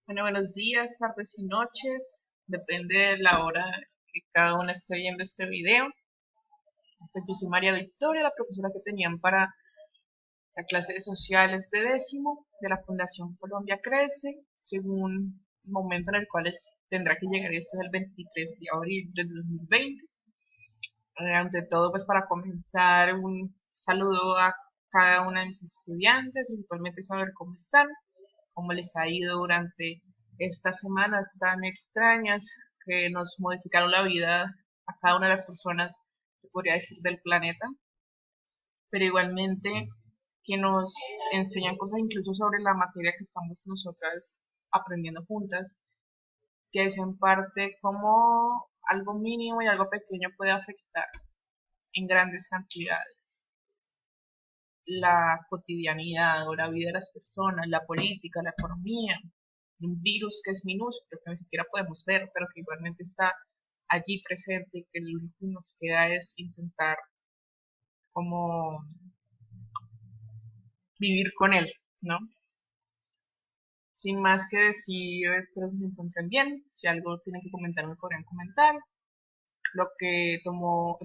Bueno, buenos días, tardes y noches. Depende de la hora que cada una esté viendo este video. Pues yo soy María Victoria, la profesora que tenían para la clase de sociales de décimo de la Fundación Colombia Crece, según el momento en el cual tendrá que llegar. Esto es el 23 de abril del 2020. Ante todo, pues para comenzar, un saludo a cada una de mis estudiantes, principalmente saber cómo están, cómo les ha ido durante estas semanas tan extrañas que nos modificaron la vida a cada una de las personas, se podría decir, del planeta, pero igualmente que nos enseñan cosas incluso sobre la materia que estamos nosotras aprendiendo juntas, que es en parte cómo algo mínimo y algo pequeño puede afectar en grandes cantidades la cotidianidad o la vida de las personas, la política, la economía, un virus que es minúsculo, que ni siquiera podemos ver, pero que igualmente está allí presente y que lo único que nos queda es intentar como vivir con él, ¿no? Sin más que decir, espero que se encuentren bien. Si algo tienen que comentar, me podrían comentar. La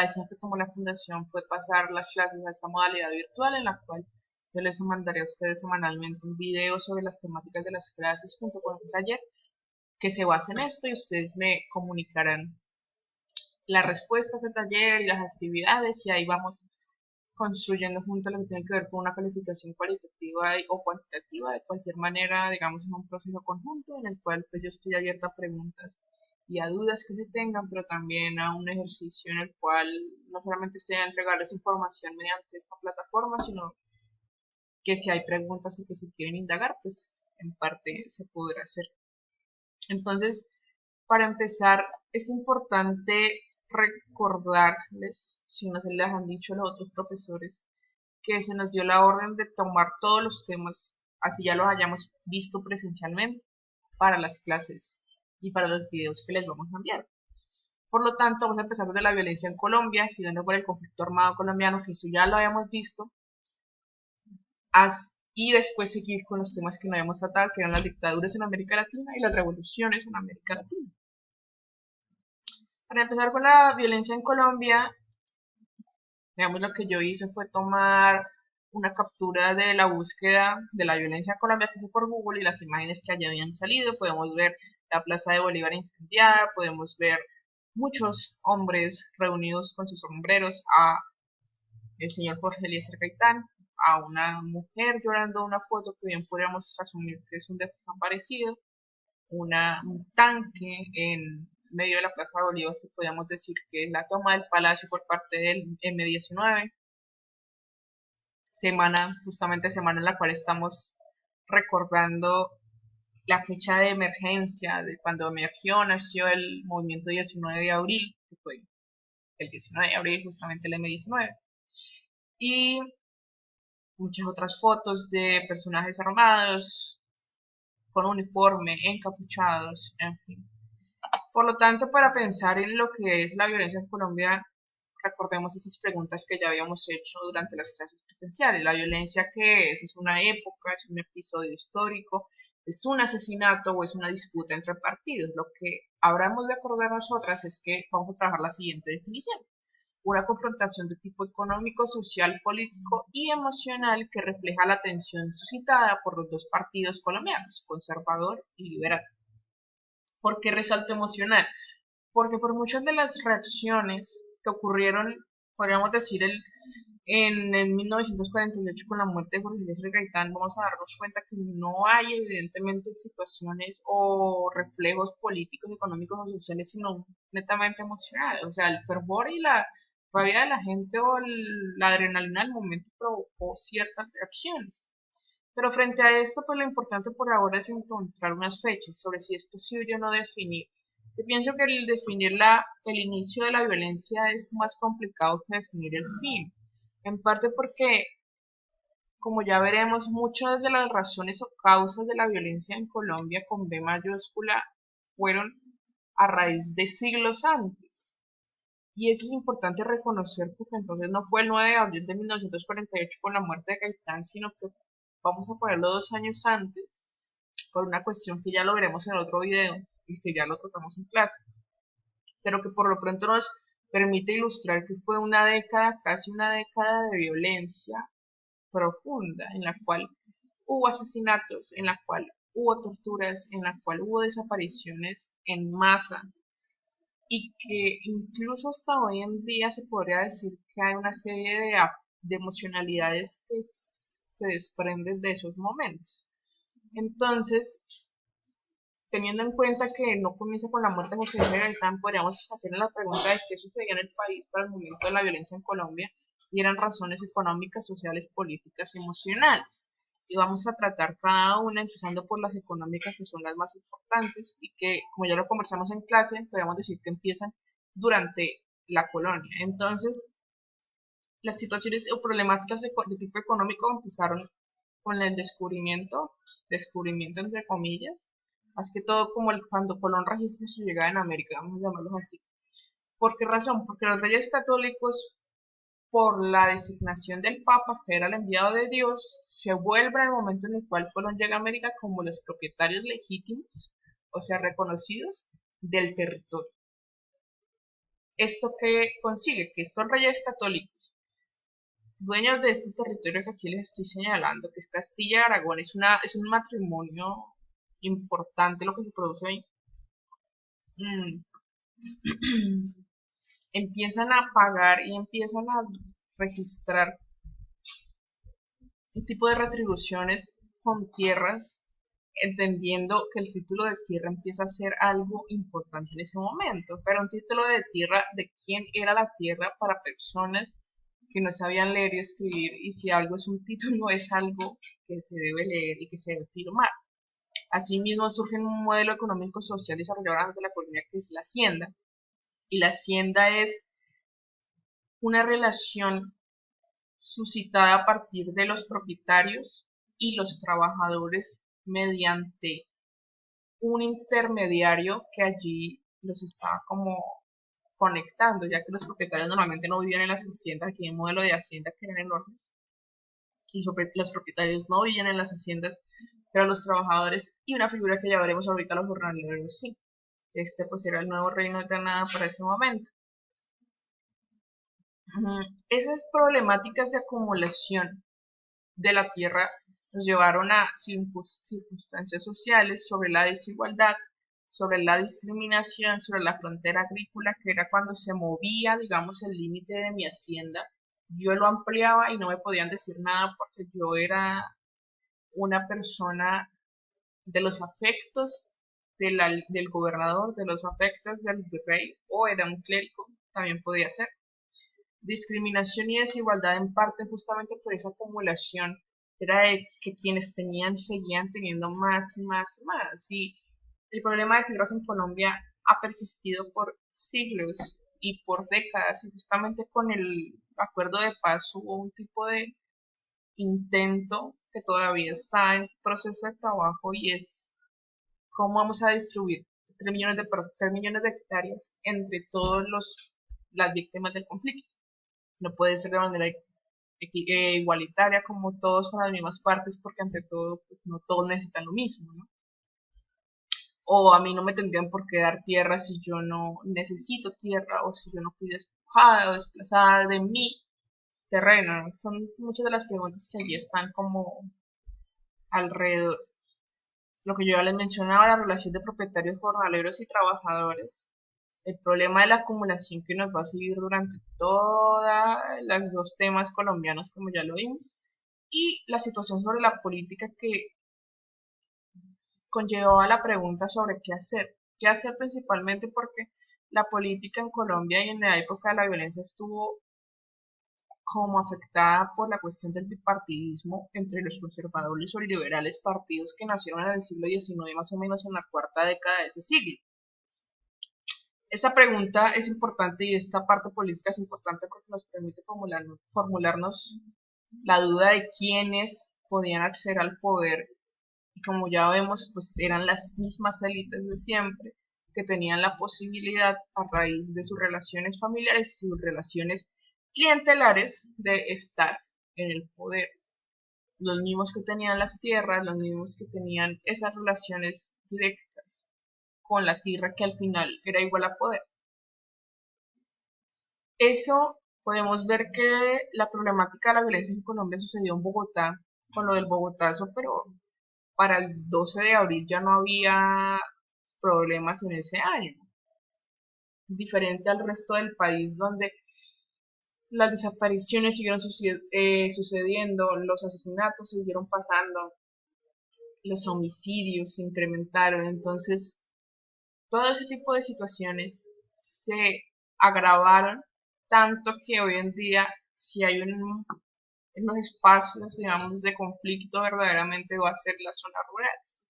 decisión que tomó la fundación fue pasar las clases a esta modalidad virtual en la cual yo les mandaré a ustedes semanalmente un video sobre las temáticas de las clases junto con un taller que se basa en esto y ustedes me comunicarán las respuestas del taller y las actividades y ahí vamos construyendo juntos lo que tiene que ver con una calificación cualitativa o cuantitativa de cualquier manera, digamos, en un proceso conjunto en el cual pues yo estoy abierta a preguntas y a dudas que se tengan, pero también a un ejercicio en el cual no solamente sea entregarles información mediante esta plataforma, sino que si hay preguntas y que se quieren indagar, pues en parte se podrá hacer. Entonces, para empezar, es importante recordarles, si no se les han dicho los otros profesores, que se nos dio la orden de tomar todos los temas, así ya los hayamos visto presencialmente, para las clases y para los videos que les vamos a enviar. Por lo tanto, vamos a empezar desde la violencia en Colombia, siguiendo por el conflicto armado colombiano, que eso ya lo habíamos visto, y después seguir con los temas que no habíamos tratado, que eran las dictaduras en América Latina y las revoluciones en América Latina. Para empezar con la violencia en Colombia, digamos lo que yo hice fue tomar una captura de la búsqueda de la violencia en Colombia que fue por Google y las imágenes que allá habían salido. Podemos ver la Plaza de Bolívar incendiada, podemos ver muchos hombres reunidos con sus sombreros, a el señor Jorge Eliezer Gaitán, a una mujer llorando una foto que bien podríamos asumir que es un desaparecido, un tanque en medio de la Plaza de Bolívar que podríamos decir que es la toma del palacio por parte del M-19, justamente semana en la cual estamos recordando la fecha de emergencia, de cuando nació el movimiento 19 de abril, que fue el 19 de abril justamente el M-19, y muchas otras fotos de personajes armados, con uniforme, encapuchados, en fin. Por lo tanto, para pensar en lo que es la violencia en Colombia, recordemos esas preguntas que ya habíamos hecho durante las clases presenciales. ¿La violencia qué es? ¿Es una época? ¿Es un episodio histórico? ¿Es un asesinato o es una disputa entre partidos? Lo que habremos de acordar nosotras es que vamos a trabajar la siguiente definición. Una confrontación de tipo económico, social, político y emocional que refleja la tensión suscitada por los dos partidos colombianos, conservador y liberal. ¿Por qué resalto emocional? Porque por muchas de las reacciones que ocurrieron, podríamos decir, en el 1948 con la muerte de Jorge Eliezer Gaitán, vamos a darnos cuenta que no hay evidentemente situaciones o reflejos políticos, económicos o sociales, sino netamente emocionales. O sea, el fervor y la rabia de la gente o la adrenalina del momento provocó ciertas reacciones. Pero frente a esto, pues lo importante por ahora es encontrar unas fechas sobre si es posible o no definir. Yo pienso que el definir el inicio de la violencia es más complicado que definir el fin. En parte porque, como ya veremos, muchas de las razones o causas de la violencia en Colombia con B mayúscula fueron a raíz de siglos antes. Y eso es importante reconocer porque entonces no fue el 9 de abril de 1948 con la muerte de Gaitán, sino que vamos a ponerlo 2 años antes, por una cuestión que ya lo veremos en el otro video y que ya lo tratamos en clase, pero que por lo pronto nos permite ilustrar que fue una década, casi una década de violencia profunda, en la cual hubo asesinatos, en la cual hubo torturas, en la cual hubo desapariciones en masa, y que incluso hasta hoy en día se podría decir que hay una serie de emocionalidades que se desprenden de esos momentos. Entonces, teniendo en cuenta que no comienza con la muerte de José Luis Gaitán, podríamos hacerle la pregunta de qué sucedía en el país para el momento de la violencia en Colombia, y eran razones económicas, sociales, políticas y emocionales. Y vamos a tratar cada una, empezando por las económicas, que son las más importantes y que, como ya lo conversamos en clase, podríamos decir que empiezan durante la colonia. Entonces, las situaciones o problemáticas de tipo económico empezaron con el descubrimiento entre comillas, más que todo como cuando Colón registra su llegada en América, vamos a llamarlos así. ¿Por qué razón? Porque los reyes católicos, por la designación del Papa, que era el enviado de Dios, se vuelve en el momento en el cual Colón llega a América como los propietarios legítimos, o sea, reconocidos del territorio. ¿Esto qué consigue? Que estos reyes católicos, dueños de este territorio que aquí les estoy señalando, que es Castilla y Aragón, es un matrimonio importante lo que se produce ahí. Empiezan a pagar y empiezan a registrar un tipo de retribuciones con tierras, entendiendo que el título de tierra empieza a ser algo importante en ese momento, pero un título de tierra de quién era la tierra para personas que no sabían leer y escribir, y si algo es un título es algo que se debe leer y que se debe firmar. Asimismo surge un modelo económico social desarrollado durante la colonia, que es la hacienda, y la hacienda es una relación suscitada a partir de los propietarios y los trabajadores mediante un intermediario que allí los estaba como conectando, ya que los propietarios normalmente no vivían en las haciendas. Aquí hay un modelo de hacienda que eran enormes, y los propietarios no vivían en las haciendas, pero los trabajadores, y una figura que ya veremos ahorita, los jornaleros, sí. Este pues era el nuevo reino de Granada para ese momento. Esas problemáticas de acumulación de la tierra nos llevaron a circunstancias sociales sobre la desigualdad, sobre la discriminación, sobre la frontera agrícola, que era cuando se movía, digamos, el límite de mi hacienda. Yo lo ampliaba y no me podían decir nada porque yo era una persona de los afectos del gobernador, de los afectos del virrey, o era un clérigo, también podía ser. Discriminación y desigualdad en parte justamente por esa acumulación, era de que quienes tenían seguían teniendo más y más y más. Y el problema de tierras en Colombia ha persistido por siglos y por décadas, y justamente con el acuerdo de paz hubo un tipo de intento que todavía está en proceso de trabajo, y es cómo vamos a distribuir 3 millones de hectáreas entre todas las víctimas del conflicto. No puede ser de manera igualitaria, como todos con las mismas partes, porque ante todo pues no todos necesitan lo mismo, ¿no? O a mí no me tendrían por qué dar tierra si yo no necesito tierra, o si yo no fui despojada o desplazada de mi terreno, ¿no? Son muchas de las preguntas que allí están como alrededor. Lo que yo ya les mencionaba, la relación de propietarios, jornaleros y trabajadores, el problema de la acumulación que nos va a seguir durante todas las dos temas colombianos, como ya lo vimos, y la situación sobre la política que conllevó a la pregunta sobre qué hacer. Qué hacer principalmente porque la política en Colombia y en la época de la violencia estuvo como afectada por la cuestión del bipartidismo entre los conservadores o liberales, partidos que nacieron en el siglo XIX, más o menos en la cuarta década de ese siglo. Esa pregunta es importante, y esta parte política es importante porque nos permite formularnos la duda de quiénes podían acceder al poder, y como ya vemos, pues eran las mismas élites de siempre que tenían la posibilidad, a raíz de sus relaciones familiares, sus relaciones clientelares, de estar en el poder. los mismos que tenían las tierras, los mismos que tenían esas relaciones directas con la tierra que al final era igual a poder. Eso podemos ver que la problemática de la violencia en Colombia sucedió en Bogotá con lo del Bogotazo, pero para el 12 de abril ya no había problemas en ese año, diferente al resto del país donde las desapariciones siguieron sucediendo, los asesinatos siguieron pasando, los homicidios se incrementaron, entonces todo ese tipo de situaciones se agravaron tanto que hoy en día si hay unos espacios, digamos, de conflicto verdaderamente va a ser las zonas rurales.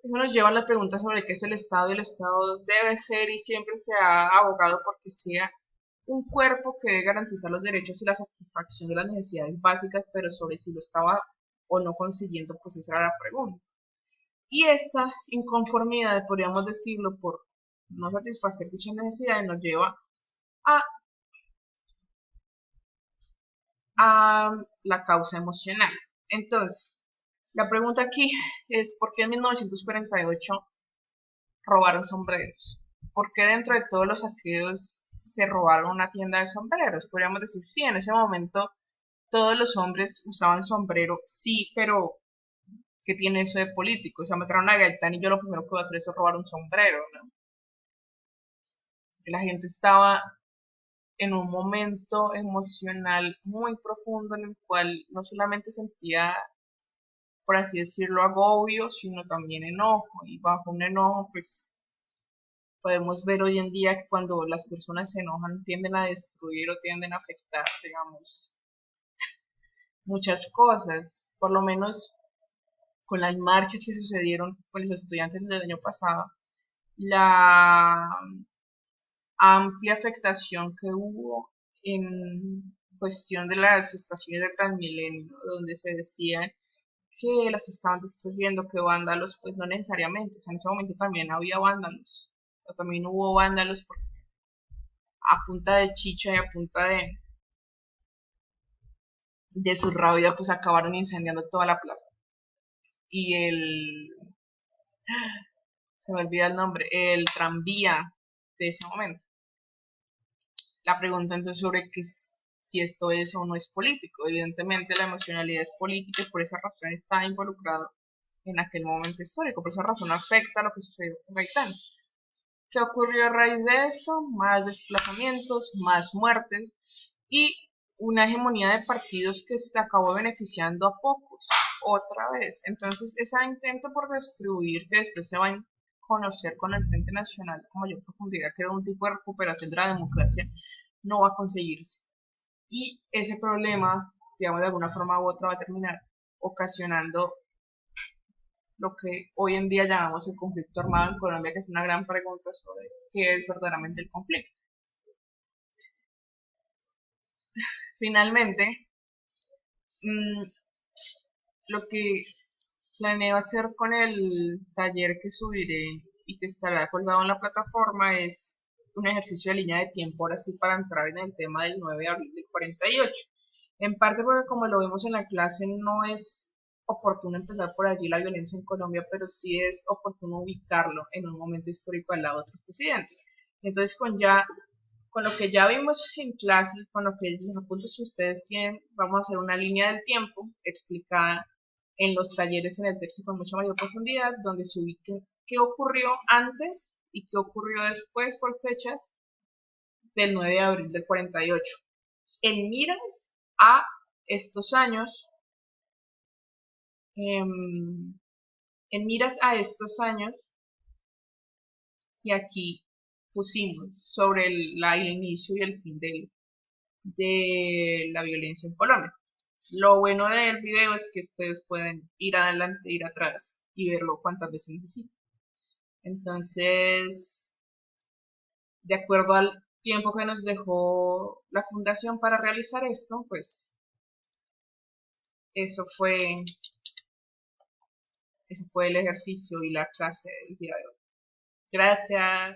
Eso nos lleva a la pregunta sobre qué es el Estado, y el Estado debe ser y siempre se ha abogado porque sea un cuerpo que debe garantizar los derechos y la satisfacción de las necesidades básicas, pero sobre si lo estaba o no consiguiendo, pues esa era la pregunta. Y esta inconformidad, podríamos decirlo, por no satisfacer dichas necesidades, nos lleva a, a la causa emocional. Entonces, la pregunta aquí es ¿por qué en 1948 robaron sombreros? ¿Por qué dentro de todos los saqueos se robaron una tienda de sombreros? Podríamos decir, sí, en ese momento todos los hombres usaban sombrero, sí, pero ¿qué tiene eso de político? O sea, me traen una gaitán y yo lo primero que voy a hacer es robar un sombrero, ¿no? La gente estaba en un momento emocional muy profundo en el cual no solamente sentía, por así decirlo, agobio, sino también enojo. Y bajo un enojo, pues podemos ver hoy en día que cuando las personas se enojan tienden a destruir o tienden a afectar, digamos, muchas cosas. Por lo menos con las marchas que sucedieron con los estudiantes del año pasado, la amplia afectación que hubo en cuestión de las estaciones de Transmilenio, donde se decía que las estaban destruyendo, que vándalos, pues no necesariamente, o sea, en ese momento también había vándalos, o también hubo vándalos a punta de chicha y a punta de su rabia, pues acabaron incendiando toda la plaza. Y se me olvida el nombre, el tranvía de ese momento. La pregunta entonces sobre si esto es o no es político. Evidentemente la emocionalidad es política y por esa razón está involucrado en aquel momento histórico, por esa razón afecta a lo que sucedió con Gaitán. ¿Qué ocurrió a raíz de esto? Más desplazamientos, más muertes y una hegemonía de partidos que se acabó beneficiando a pocos, otra vez. Entonces, ese intento por distribuir, que después se va a conocer con el Frente Nacional con mayor profundidad, que era un tipo de recuperación de la democracia, no va a conseguirse. Y ese problema, digamos, de alguna forma u otra va a terminar ocasionando lo que hoy en día llamamos el conflicto armado en Colombia, que es una gran pregunta sobre qué es verdaderamente el conflicto. Finalmente, lo que planeo hacer con el taller que subiré y que estará colgado en la plataforma es un ejercicio de línea de tiempo, ahora sí, para entrar en el tema del 9 de abril del 48. En parte porque como lo vimos en la clase, no es oportuno empezar por allí la violencia en Colombia, pero sí es oportuno ubicarlo en un momento histórico al lado de otros presidentes. Entonces, con lo que ya vimos en clase, con lo que los apuntes que ustedes tienen, vamos a hacer una línea del tiempo explicada en los talleres en el texto con mucha mayor profundidad, donde se ubiquen qué ocurrió antes y qué ocurrió después por fechas del 9 de abril del 48. En miras a estos años, en miras a estos años, y aquí pusimos sobre el inicio y el fin de la violencia en Colombia. Lo bueno del video es que ustedes pueden ir adelante, ir atrás y verlo cuantas veces necesiten. Entonces, de acuerdo al tiempo que nos dejó la fundación para realizar esto, pues eso fue el ejercicio y la clase del día de hoy. Gracias.